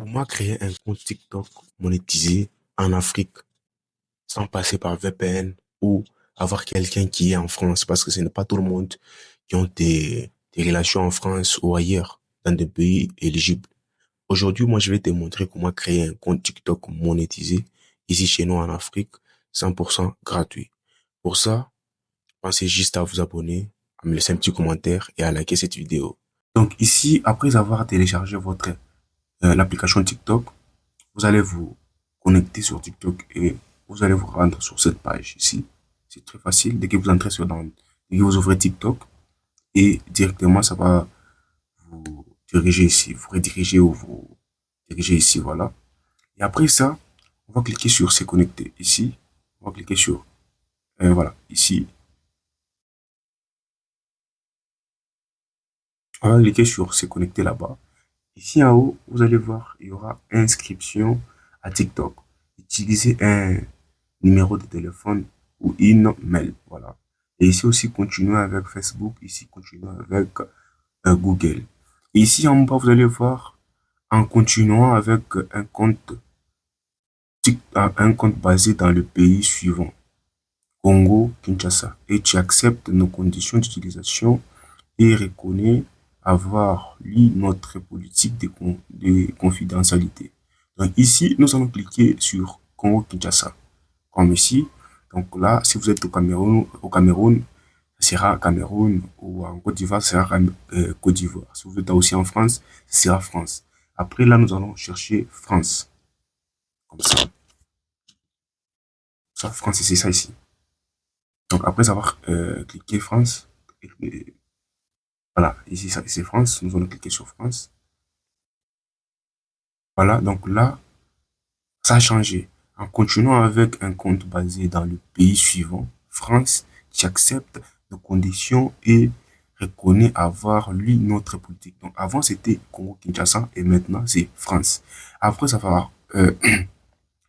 Comment créer un compte TikTok monétisé en Afrique sans passer par VPN ou avoir quelqu'un qui est en France parce que ce n'est pas tout le monde qui ont des relations en France ou ailleurs dans des pays éligibles. Aujourd'hui, moi, je vais te montrer comment créer un compte TikTok monétisé ici chez nous en Afrique, 100% gratuit. Pour ça, pensez juste à vous abonner, à me laisser un petit commentaire et à liker cette vidéo. Donc ici, après avoir téléchargé votre l'application TikTok, vous allez vous connecter sur TikTok et vous allez vous rendre sur cette page ici. C'est très facile. Dès que vous entrez dès que vous ouvrez TikTok et directement ça va vous diriger ici, vous rediriger ou vous diriger ici, voilà. Et après ça, on va cliquer sur se connecter ici. On va cliquer sur, voilà, ici. On va cliquer sur se connecter là-bas. Ici en haut, vous allez voir, il y aura inscription à TikTok. Utilisez un numéro de téléphone ou une mail, voilà. Et ici aussi, continuez avec Facebook, ici, continuez avec Google. Et ici en bas, vous allez voir, en continuant avec un compte basé dans le pays suivant, Congo, Kinshasa, et tu acceptes nos conditions d'utilisation et reconnais avoir lu notre politique de confidentialité. Donc ici, nous allons cliquer sur Congo Kinshasa, comme ici. Donc là, si vous êtes au Cameroun, ce sera Cameroun, ou en Côte d'Ivoire, ce sera Côte d'Ivoire. Si vous êtes aussi en France, ce sera France. Après, là, nous allons chercher France. Comme ça. Ça, France, c'est ça ici. Donc après avoir cliqué France, voilà, ici c'est France, nous allons cliquer sur France. Voilà, donc là, ça a changé. En continuant avec un compte basé dans le pays suivant, France, qui accepte nos conditions et reconnaît avoir lu notre politique. Donc avant c'était Congo Kinshasa et maintenant c'est France. Après ça va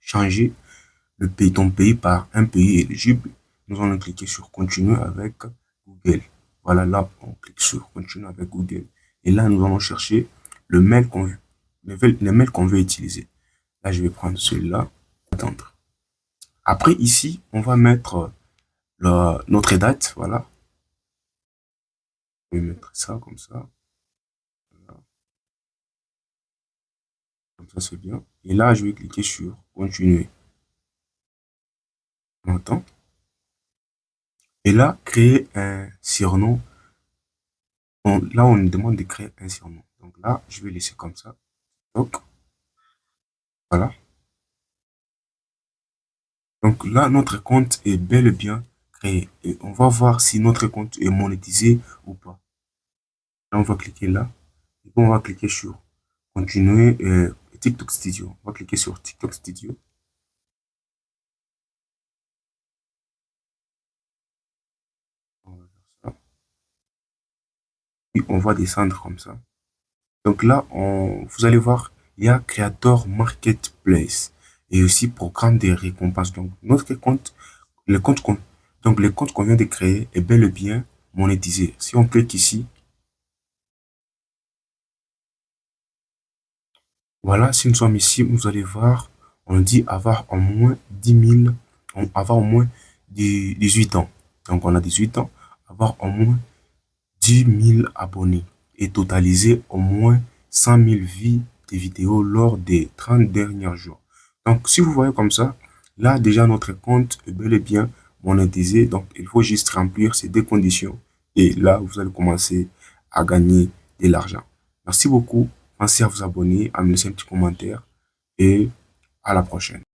changer le pays, ton pays par un pays éligible. Nous allons cliquer sur continuer avec Google. Voilà, là on clique sur continuer avec Google. Et là nous allons chercher le mail qu'on veut, le mail qu'on veut utiliser. Là, je vais prendre celui-là, attendre. Après, ici, on va mettre notre date, voilà. Je vais mettre ça, comme ça. Voilà. Comme ça, c'est bien. Et là, je vais cliquer sur continuer. On entend. Et là, créer un surnom. Là, on nous demande de créer un surnom. Donc là, je vais laisser comme ça. Donc, voilà. Donc là, notre compte est bel et bien créé. Et on va voir si notre compte est monétisé ou pas. Là, on va cliquer là. Et puis, on va cliquer sur continuer TikTok Studio. On va cliquer sur TikTok Studio. On va faire ça. Puis on va descendre comme ça. Donc là, vous allez voir, il y a Creator Marketplace et aussi programme des récompenses. Donc notre compte, le compte qu'on vient de créer est bel et bien monétisé. Si on clique ici, voilà, si nous sommes ici, vous allez voir, on dit avoir au moins 10 000, avoir au moins 18 ans. Donc on a 18 ans, avoir au moins 10 000 abonnés et totaliser au moins 100 000 vues de vidéos lors des 30 derniers jours. Donc, si vous voyez comme ça, là, déjà, notre compte est bel et bien monétisé. Donc, il faut juste remplir ces deux conditions. Et là, vous allez commencer à gagner de l'argent. Merci beaucoup. Pensez à vous abonner, à me laisser un petit commentaire et à la prochaine.